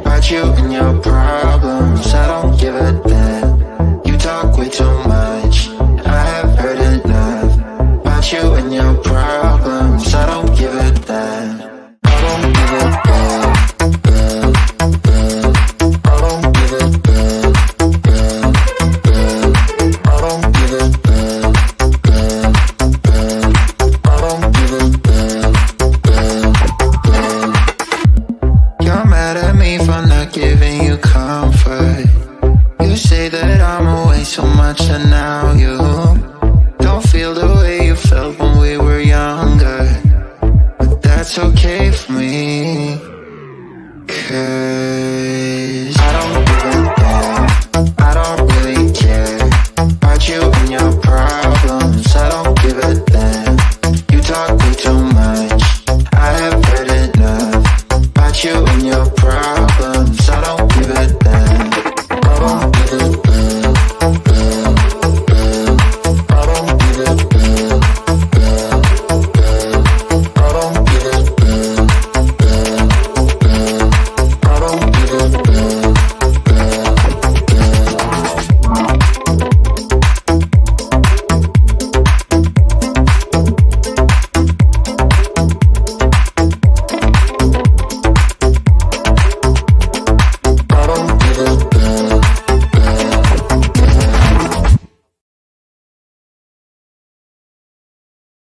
about you and your problems, I don't give a damn. You talk way too much, I have heard enough about you and your problems, I don't give a damn. I don't give a damn, I don't give a damn, I don't give a damn, I don't give a damn. You're mad at me for not giving you comfort. You say that I'm away so much, and now you don't feel the way you felt when we were younger. But that's okay for me, 'cause